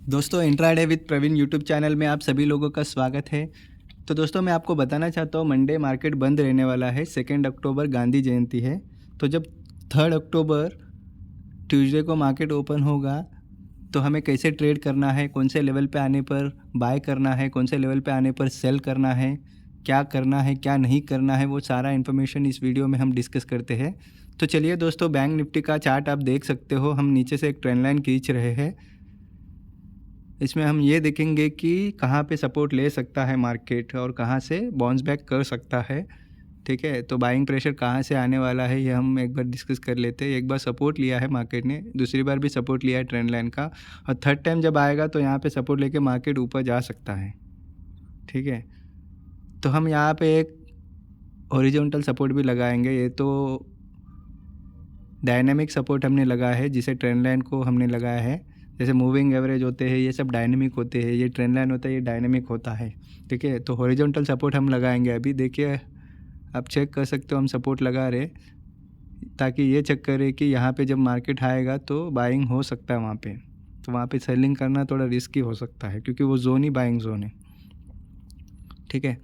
दोस्तों intraday with Praveen YouTube channel में आप सभी लोगों का स्वागत है। तो दोस्तों मैं आपको बताना चाहता हूँ मंडे मार्केट बंद रहने वाला है। 2 अक्टूबर गांधी जयंती है। तो जब 3 अक्टूबर ट्यूसडे को मार्केट ओपन होगा तो हमें कैसे ट्रेड करना है, कौन से लेवल पे आने पर बाय करना है, कौन से लेवल पे आने पर सेल करना है, क्या करना है क्या नहीं करना है, वो सारा इन्फॉर्मेशन इस वीडियो में हम डिस्कस करते हैं। तो चलिए दोस्तों, बैंक निफ्टी का चार्ट आप देख सकते हो। हम नीचे से एक ट्रेंड लाइन खींच रहे हैं। इसमें हम ये देखेंगे कि कहाँ पे सपोर्ट ले सकता है मार्केट और कहाँ से बाउंस बैक कर सकता है। ठीक है, तो बाइंग प्रेशर कहाँ से आने वाला है ये हम एक बार डिस्कस कर लेते हैं। एक बार सपोर्ट लिया है मार्केट ने, दूसरी बार भी सपोर्ट लिया है ट्रेंड लाइन का, और थर्ड टाइम जब आएगा तो यहाँ पे सपोर्ट लेके मार्केट ऊपर जा सकता है। ठीक है, तो हम यहाँ पे एक हॉरिजॉन्टल सपोर्ट भी लगाएंगे। ये तो डायनेमिक सपोर्ट हमने लगाया है, जिसे ट्रेंड लाइन को हमने लगाया है। जैसे मूविंग एवरेज होते हैं ये सब डायनेमिक होते हैं, ये ट्रेंड लाइन होता है ये डायनेमिक होता है। ठीक है, तो हॉरिजॉन्टल सपोर्ट हम लगाएंगे। अभी देखिए आप चेक कर सकते हो हम सपोर्ट लगा रहे, ताकि ये चेक करें कि यहाँ पे जब मार्केट आएगा तो बाइंग हो सकता है वहाँ पे। तो वहाँ पे सेलिंग करना थोड़ा रिस्की हो सकता है, क्योंकि वो जोन ही बाइंग जोन है। ठीक है,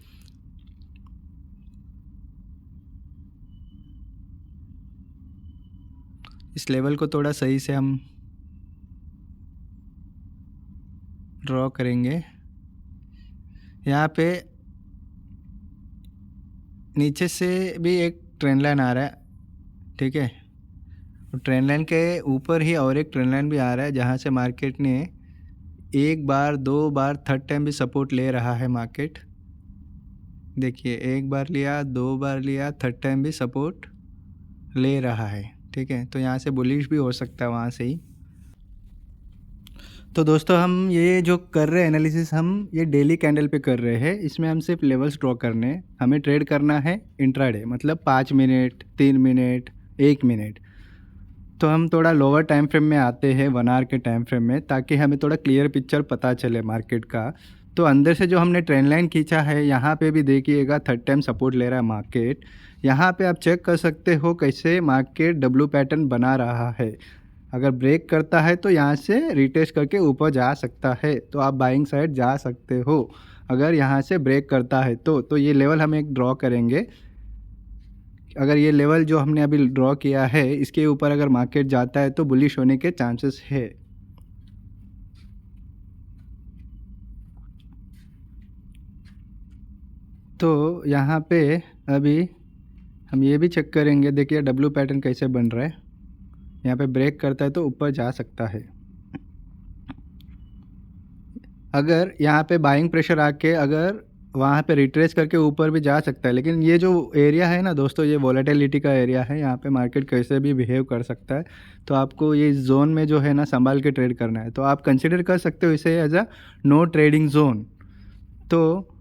इस लेवल को थोड़ा सही से हम ड्रॉ करेंगे। यहाँ पे नीचे से भी एक ट्रेंड लाइन आ रहा है। ठीक है, ट्रेंड लाइन के ऊपर ही और एक ट्रेंड लाइन भी आ रहा है, जहाँ से मार्केट ने एक बार, दो बार, थर्ड टाइम भी सपोर्ट ले रहा है मार्केट। देखिए एक बार लिया, दो बार लिया, थर्ड टाइम भी सपोर्ट ले रहा है। ठीक है, तो यहाँ से बुलिश भी हो सकता है वहाँ से ही। तो दोस्तों हम ये जो कर रहे हैं एनालिसिस, हम ये डेली कैंडल पे कर रहे हैं। इसमें हम सिर्फ लेवल्स ड्रॉ करने हैं। हमें ट्रेड करना है इंट्राडे, मतलब 5 मिनट, 3 मिनट, 1 मिनट। तो हम थोड़ा लोअर टाइम फ्रेम में आते हैं, 1 आवर के टाइम फ्रेम में, ताकि हमें थोड़ा क्लियर पिक्चर पता चले मार्केट का। तो अंदर से जो हमने ट्रेंड लाइन खींचा है, यहाँ पे भी देखिएगा थर्ड टाइम सपोर्ट ले रहा है मार्केट। यहाँ पे आप चेक कर सकते हो कैसे मार्केट डब्ल्यू पैटर्न बना रहा है। अगर ब्रेक करता है तो यहाँ से रिटेस्ट करके ऊपर जा सकता है, तो आप बाइंग साइड जा सकते हो। अगर यहाँ से ब्रेक करता है तो ये लेवल हम एक ड्रॉ करेंगे। अगर ये लेवल जो हमने अभी ड्रॉ किया है इसके ऊपर अगर मार्केट जाता है तो बुलिश होने के चांसेस है। तो यहाँ पे अभी हम ये भी चेक करेंगे। देखिए डब्ल्यू पैटर्न कैसे बन रहा है। यहाँ पे ब्रेक करता है तो ऊपर जा सकता है। अगर यहाँ पे बाइंग प्रेशर आके अगर वहाँ पे रिट्रेस करके ऊपर भी जा सकता है, लेकिन ये जो एरिया है ना दोस्तों, ये वॉलेटिलिटी का एरिया है। यहाँ पे मार्केट कैसे भी बिहेव कर सकता है, तो आपको ये जोन में जो है ना संभाल के ट्रेड करना है। तो आप कंसिडर कर सकते हो इसे as a no trading zone. तो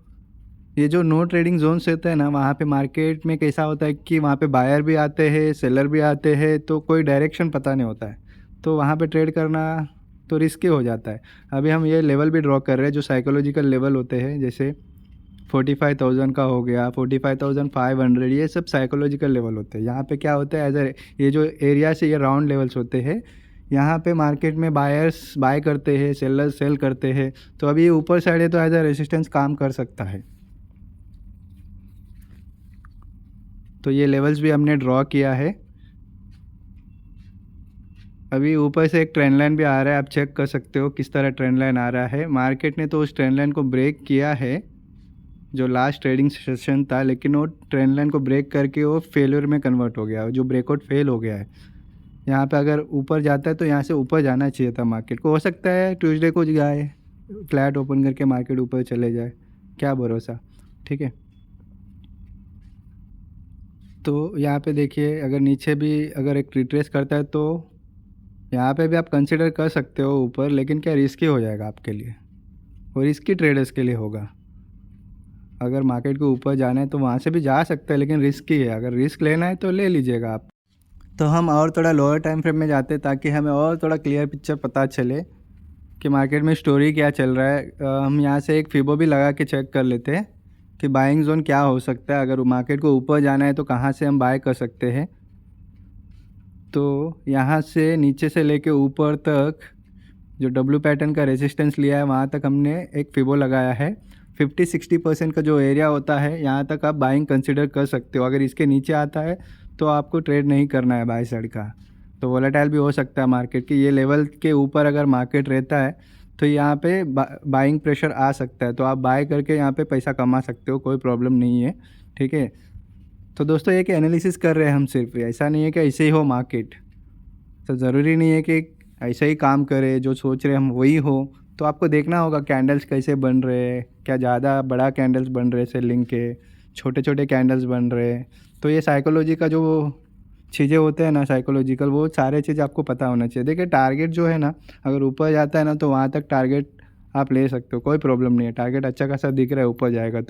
ये जो नो ट्रेडिंग जोन्स रहते हैं ना, वहाँ पे मार्केट में कैसा होता है कि वहाँ पे बायर भी आते हैं, सेलर भी आते हैं, तो कोई डायरेक्शन पता नहीं होता है। तो वहाँ पे ट्रेड करना तो रिस्की हो जाता है। अभी हम ये लेवल भी ड्रॉ कर रहे हैं जो साइकोलॉजिकल लेवल होते हैं, जैसे 45,000 का हो गया, 45,500, ये सब साइकोलॉजिकल लेवल होते हैं। यहाँ पे क्या होता है, एज ये जो एरिया से ये राउंड लेवल्स होते हैं, यहाँ पे मार्केट में बायर्स बाय करते हैं, सेलर्स सेल करते हैं। तो अभी ऊपर साइड है तो एज अ रेजिस्टेंस काम कर सकता है। तो ये लेवल्स भी हमने ड्रॉ किया है। अभी ऊपर से एक ट्रेंड लाइन भी आ रहा है, आप चेक कर सकते हो किस तरह ट्रेंड लाइन आ रहा है। मार्केट ने तो उस ट्रेंड लाइन को ब्रेक किया है जो लास्ट ट्रेडिंग सेशन था, लेकिन वो ट्रेंड लाइन को ब्रेक करके वो फेलियर में कन्वर्ट हो गया, जो ब्रेकआउट फेल हो गया है। यहाँ पे अगर ऊपर जाता है तो यहाँ से ऊपर जाना चाहिए था मार्केट को। हो सकता है ट्यूसडे को जाए, फ्लैट ओपन करके मार्केट ऊपर चले जाए, क्या भरोसा। ठीक है, तो यहाँ पे देखिए अगर नीचे भी अगर एक रिट्रेस करता है तो यहाँ पे भी आप कंसिडर कर सकते हो ऊपर, लेकिन क्या रिस्की हो जाएगा आपके लिए, और रिस्की ट्रेडर्स के लिए होगा। अगर मार्केट को ऊपर जाना है तो वहाँ से भी जा सकता है, लेकिन रिस्की है। अगर रिस्क लेना है तो ले लीजिएगा आप। तो हम और थोड़ा लोअर टाइम फ्रेम में जाते हैं, ताकि हमें और थोड़ा क्लियर पिक्चर पता चले कि मार्केट में स्टोरी क्या चल रहा है। हम यहाँ से एक फिबो भी लगा के चेक कर लेते हैं कि बाइंग जोन क्या हो सकता है। अगर मार्केट को ऊपर जाना है तो कहाँ से हम बाय कर सकते हैं। तो यहाँ से नीचे से लेके ऊपर तक जो डब्ल्यू पैटर्न का रेजिस्टेंस लिया है वहाँ तक हमने एक फिबो लगाया है। 50-60% का जो एरिया होता है यहाँ तक आप बाइंग कंसिडर कर सकते हो। अगर इसके नीचे आता है तो आपको ट्रेड नहीं करना है बाई साइड का। तो वोलेटाइल भी हो सकता है मार्केट की। ये लेवल के ऊपर अगर मार्केट रहता है तो यहाँ पे बाइंग प्रेशर आ सकता है, तो आप बाय करके यहाँ पे पैसा कमा सकते हो, कोई प्रॉब्लम नहीं है। ठीक है, तो दोस्तों एक एनालिसिस कर रहे हैं हम, सिर्फ ऐसा नहीं है कि ऐसे ही हो मार्केट। तो ज़रूरी नहीं है कि ऐसा ही काम करे, जो सोच रहे हम वही हो। तो आपको देखना होगा कैंडल्स कैसे बन रहे हैं, क्या ज़्यादा बड़ा कैंडल्स बन रहे सेलिंग के, छोटे छोटे कैंडल्स बन रहे हैं। तो ये साइकोलॉजी का जो चीज़ें होते हैं ना, साइकोलॉजिकल, वो सारे चीज़ आपको पता होना चाहिए। देखिए टारगेट जो है ना, अगर ऊपर जाता है ना तो वहाँ तक टारगेट आप ले सकते हो, कोई प्रॉब्लम नहीं है। टारगेट अच्छा खासा दिख रहा है ऊपर जाएगा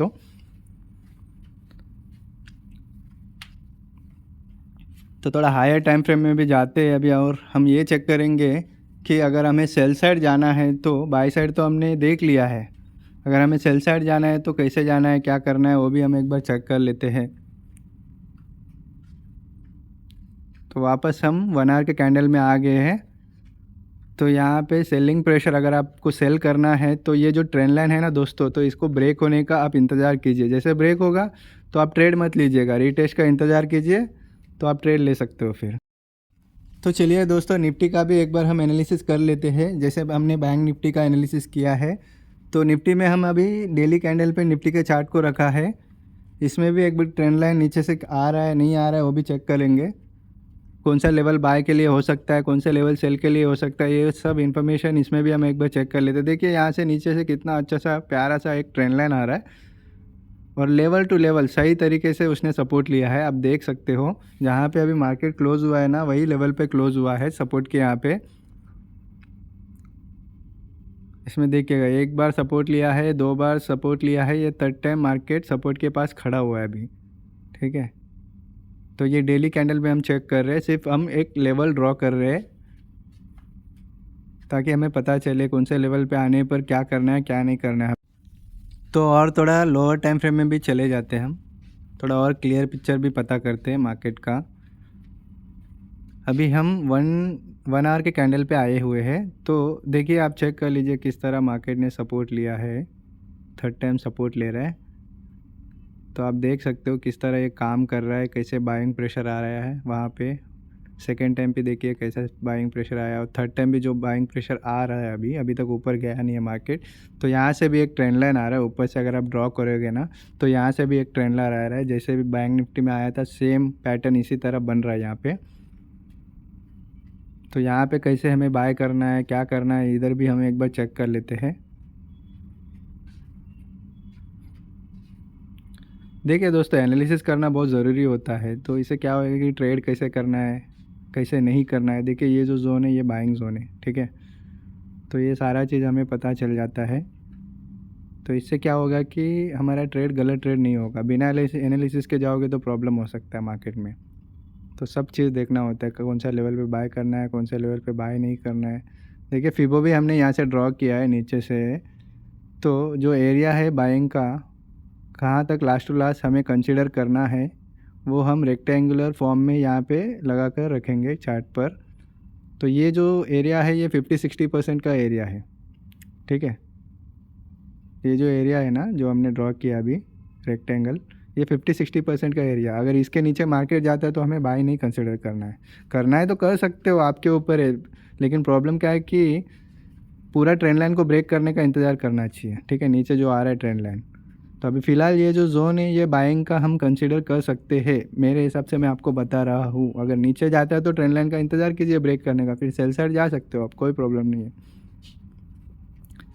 तो थोड़ा हायर टाइम फ्रेम में भी जाते हैं अभी। और हम ये चेक करेंगे कि अगर हमें सेल साइड जाना है तो बाई साइड तो हमने देख लिया है, अगर हमें सेल साइड जाना है तो कैसे जाना है, क्या करना है, वो भी हम एक बार चेक कर लेते हैं। तो वापस हम 1 आवर के कैंडल में आ गए हैं। तो यहाँ पे सेलिंग प्रेशर, अगर आपको सेल करना है तो ये जो ट्रेंड लाइन है ना दोस्तों, तो इसको ब्रेक होने का आप इंतज़ार कीजिए। जैसे ब्रेक होगा तो आप ट्रेड मत लीजिएगा, रीटेस्ट का इंतज़ार कीजिए, तो आप ट्रेड ले सकते हो फिर। तो चलिए दोस्तों, निफ्टी का भी एक बार हम एनालिसिस कर लेते हैं। जैसे हमने बैंक निफ्टी का एनालिसिस किया है, तो निफ्टी में हम अभी डेली कैंडल पे निफ्टी के चार्ट को रखा है। इसमें भी एक बार ट्रेंड लाइन नीचे से आ रहा है नहीं आ रहा है वो भी चेक करेंगे। कौन सा लेवल बाय के लिए हो सकता है, कौन सा लेवल सेल के लिए हो सकता है, ये सब इन्फॉर्मेशन इसमें भी हम एक बार चेक कर लेते हैं। देखिए यहाँ से नीचे से कितना अच्छा सा प्यारा सा एक ट्रेंड लाइन आ रहा है, और लेवल टू लेवल सही तरीके से उसने सपोर्ट लिया है। आप देख सकते हो जहाँ पे अभी मार्केट क्लोज हुआ है ना, वही लेवल पे क्लोज हुआ है सपोर्ट के यहाँ पे। इसमें देखिएगा, एक बार सपोर्ट लिया है, 2 बार सपोर्ट लिया है, ये 3rd टाइम मार्केट सपोर्ट के पास खड़ा हुआ है अभी। ठीक है, तो ये डेली कैंडल में हम चेक कर रहे हैं, सिर्फ हम एक लेवल ड्रॉ कर रहे हैं ताकि हमें पता चले कौन से लेवल पे आने पर क्या करना है क्या नहीं करना है। तो और थोड़ा लोअर टाइम फ्रेम में भी चले जाते हैं हम, थोड़ा और क्लियर पिक्चर भी पता करते हैं मार्केट का। अभी हम वन आवर के कैंडल पे आए हुए हैं। तो देखिए आप चेक कर लीजिए किस तरह मार्केट ने सपोर्ट लिया है, 3rd टाइम सपोर्ट ले रहा है। तो आप देख सकते हो किस तरह ये काम कर रहा है, कैसे बाइंग प्रेशर आ रहा है वहाँ पे। 2nd टाइम पे देखिए कैसा बाइंग प्रेशर आया, और 3rd टाइम भी जो बाइंग प्रेशर आ रहा है अभी तक ऊपर गया नहीं है मार्केट। तो यहाँ से भी एक ट्रेंड लाइन आ रहा है ऊपर से, अगर आप ड्रॉ करोगे ना तो यहाँ से भी एक ट्रेंड लाइन आ रहा है। जैसे भी बैंक निफ्टी में आया था सेम पैटर्न इसी तरह बन रहा है यहाँ पे। तो यहाँ पे कैसे हमें बाय करना है क्या करना है, इधर भी हम एक बार चेक कर लेते हैं। देखिए दोस्तों, एनालिसिस करना बहुत ज़रूरी होता है। तो इसे क्या होगा कि ट्रेड कैसे करना है कैसे नहीं करना है। देखिए ये जो जोन है ये बाइंग जोन है, ठीक है। तो ये सारा चीज़ हमें पता चल जाता है। तो इससे क्या होगा कि हमारा ट्रेड गलत ट्रेड नहीं होगा। बिना एनालिसिस के जाओगे तो प्रॉब्लम हो सकता है मार्केट में। तो सब चीज़ देखना होता है, कौन सा लेवल पे बाय करना है कौन सा लेवल पे बाय नहीं करना है। देखिए फिबो भी हमने यहाँ से ड्रॉ किया है नीचे से। तो जो एरिया है बाइंग का, कहाँ तक लास्ट टू लास्ट हमें कंसीडर करना है, वो हम रेक्टेंगुलर फॉर्म में यहाँ पे लगा कर रखेंगे चार्ट पर। तो ये जो एरिया है ये 50-60% का एरिया है, ठीक है। ये जो एरिया है ना जो हमने ड्रॉ किया अभी रेक्टेंगल, ये 50-60% का एरिया। अगर इसके नीचे मार्केट जाता है तो हमें बाय नहीं कंसिडर करना है तो कर सकते हो, आपके ऊपर है। लेकिन प्रॉब्लम क्या है कि पूरा ट्रेंड लाइन को ब्रेक करने का इंतज़ार करना चाहिए, ठीक है, नीचे जो आ रहा है ट्रेंड लाइन। तो अभी फ़िलहाल ये जो जोन है ये बाइंग का हम कंसीडर कर सकते हैं मेरे हिसाब से, मैं आपको बता रहा हूँ। अगर नीचे जाता है तो ट्रेंड लाइन का इंतज़ार कीजिए ब्रेक करने का, फिर सेल साइड जा सकते हो आप, कोई प्रॉब्लम नहीं है।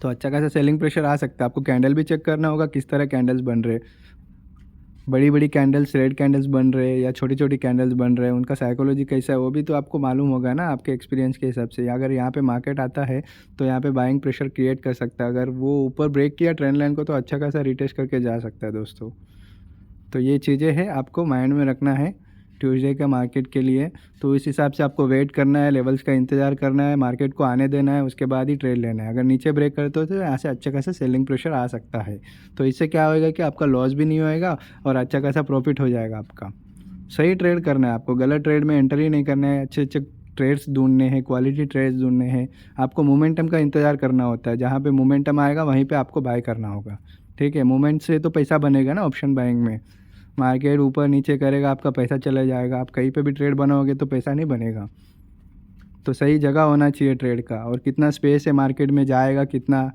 तो अच्छा खासा सेलिंग प्रेशर आ सकता है। आपको कैंडल भी चेक करना होगा किस तरह कैंडल्स बन रहे, बड़ी बड़ी कैंडल्स रेड कैंडल्स बन रहे हैं या छोटी छोटी कैंडल्स बन रहे हैं, उनका साइकोलॉजी कैसा है वो भी तो आपको मालूम होगा ना आपके एक्सपीरियंस के हिसाब से। अगर यहाँ पे मार्केट आता है तो यहाँ पे बाइंग प्रेशर क्रिएट कर सकता है। अगर वो ऊपर ब्रेक किया ट्रेंड लाइन को तो अच्छा खासा रिटेस्ट करके जा सकता है दोस्तों। तो ये चीज़ें हैं आपको माइंड में रखना है ट्यूसडे का मार्केट के लिए। तो इस हिसाब से आपको वेट करना है, लेवल्स का इंतज़ार करना है, मार्केट को आने देना है, उसके बाद ही ट्रेड लेना है। अगर नीचे ब्रेक करते हो तो यहाँ से अच्छा खासा सेलिंग प्रेशर आ सकता है। तो इससे क्या होएगा कि आपका लॉस भी नहीं होएगा और अच्छा खासा प्रॉफिट हो जाएगा आपका। सही ट्रेड करना है आपको, गलत ट्रेड में एंटर ही नहीं करना है। अच्छे अच्छे ट्रेड्स ढूंढने हैं, क्वालिटी ट्रेड्स ढूंढने हैं। आपको मोमेंटम का इंतज़ार करना होता है, जहाँ पे मोमेंटम आएगा वहीं पे आपको बाय करना होगा। ठीक है, मोमेंट से तो पैसा बनेगा ना ऑप्शन बाइंग में। मार्केट ऊपर नीचे करेगा, आपका पैसा चला जाएगा। आप कहीं पे भी ट्रेड बनाओगे तो पैसा नहीं बनेगा। तो सही जगह होना चाहिए ट्रेड का, और कितना स्पेस है मार्केट में, जाएगा कितना,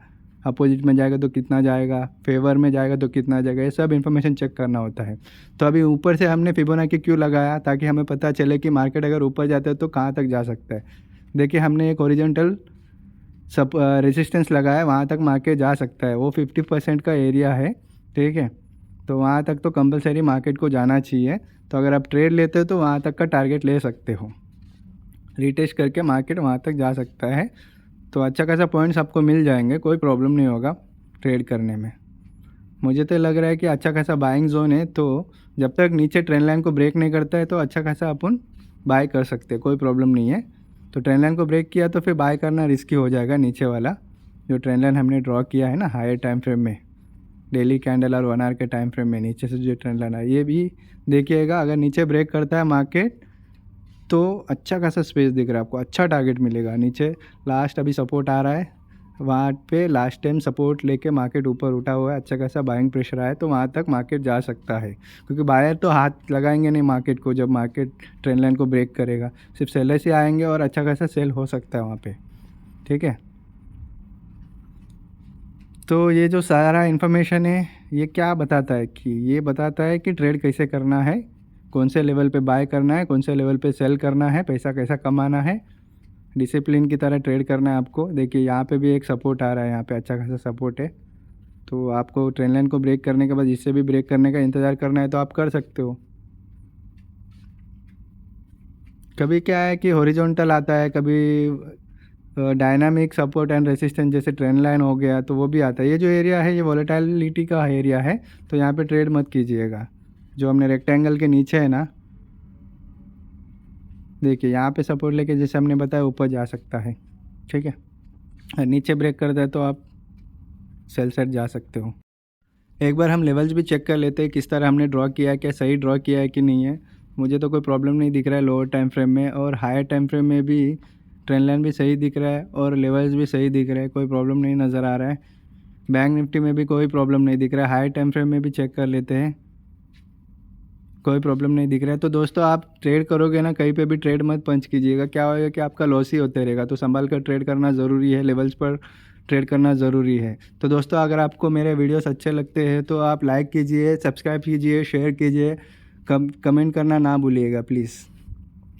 अपोजिट में जाएगा तो कितना जाएगा, फेवर में जाएगा तो कितना जाएगा, ये सब इन्फॉर्मेशन चेक करना होता है। तो अभी ऊपर से हमने फिबोनाची क्यों लगाया, ताकि हमें पता चले कि मार्केट अगर ऊपर जाता है तो कहाँ तक जा सकता है। देखिए हमने एक हॉरिजॉन्टल सब रेजिस्टेंस लगाया है, वहाँ तक मार्केट जा सकता है। वो 50% का एरिया है। ठीक है, तो वहाँ तक तो कंपलसरी मार्केट को जाना चाहिए। तो अगर आप ट्रेड लेते हो तो वहाँ तक का टारगेट ले सकते हो। रिटेस्ट करके मार्केट वहाँ तक जा सकता है, तो अच्छा खासा पॉइंट्स आपको मिल जाएंगे, कोई प्रॉब्लम नहीं होगा ट्रेड करने में। मुझे तो लग रहा है कि अच्छा खासा बाइंग जोन है, तो जब तक नीचे ट्रेंड लाइन को ब्रेक नहीं करता है तो अच्छा खासा अपन बाय कर सकते हैं, कोई प्रॉब्लम नहीं है। तो ट्रेंड लाइन को ब्रेक किया तो फिर बाय करना रिस्की हो जाएगा। नीचे वाला जो ट्रेंड लाइन हमने ड्रॉ किया है ना हायर टाइम फ्रेम में, डेली कैंडल और 1 आवर के टाइम फ्रेम में नीचे से जो ट्रेंड लाइन है, ये भी देखिएगा। अगर नीचे ब्रेक करता है मार्केट तो अच्छा खासा स्पेस दिख रहा है आपको, अच्छा टारगेट मिलेगा। नीचे लास्ट अभी सपोर्ट आ रहा है, वहाँ पे लास्ट टाइम सपोर्ट लेके मार्केट ऊपर उठा हुआ है, अच्छा खासा बाइंग प्रेशर आया, तो वहाँ तक मार्केट जा सकता है। क्योंकि बायर तो हाथ लगाएंगे नहीं मार्केट को, जब मार्केट ट्रेंड लाइन को ब्रेक करेगा सिर्फ सेलर्स ही आएंगे और अच्छा खासा सेल हो सकता है वहाँ पे। ठीक है, तो ये जो सारा इन्फॉर्मेशन है ये क्या बताता है कि ये बताता है कि ट्रेड कैसे करना है, कौन से लेवल पे बाय करना है, कौन से लेवल पे सेल करना है, पैसा कैसा कमाना है, डिसिप्लिन की तरह ट्रेड करना है आपको। देखिए यहाँ पे भी एक सपोर्ट आ रहा है, यहाँ पे अच्छा खासा सपोर्ट है। तो आपको ट्रेंड लाइन को ब्रेक करने के बाद इससे भी ब्रेक करने का इंतज़ार करना है तो आप कर सकते हो। कभी क्या है कि हॉरिजॉन्टल आता है, कभी डायनामिक सपोर्ट एंड रेसिस्टेंस जैसे ट्रेंड लाइन हो गया तो वो भी आता है। ये जो एरिया है ये वॉलेटिलिटी का एरिया है, तो यहाँ पे ट्रेड मत कीजिएगा। जो हमने रेक्टेंगल के नीचे है ना, देखिए यहाँ पे सपोर्ट लेके जैसे हमने बताया ऊपर जा सकता है। ठीक है, नीचे ब्रेक करता है तो आप सेल साइड जा सकते हो। एक बार हम लेवल्स भी चेक कर लेते हैं किस तरह हमने ड्रॉ किया है, क्या सही ड्रॉ किया है कि नहीं है। मुझे तो कोई प्रॉब्लम नहीं दिख रहा है लोअर टाइम फ्रेम में, और हायर टाइम फ्रेम में भी ट्रेंड लाइन भी सही दिख रहा है और लेवल्स भी सही दिख रहे हैं, कोई प्रॉब्लम नहीं नज़र आ रहा है। बैंक निफ्टी में भी कोई प्रॉब्लम नहीं दिख रहा है। हायर टाइम फ्रेम में भी चेक कर लेते हैं, कोई प्रॉब्लम नहीं दिख रहा है। तो दोस्तों आप ट्रेड करोगे ना, कहीं पे भी ट्रेड मत पंच कीजिएगा, क्या होगा कि आपका लॉस ही होते रहेगा। तो संभाल कर ट्रेड करना ज़रूरी है, लेवल्स पर ट्रेड करना ज़रूरी है। तो दोस्तों अगर आपको मेरे वीडियोस अच्छे लगते हैं तो आप लाइक कीजिए, सब्सक्राइब कीजिए, शेयर कीजिए, कमेंट करना ना भूलिएगा प्लीज़।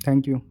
Thank you.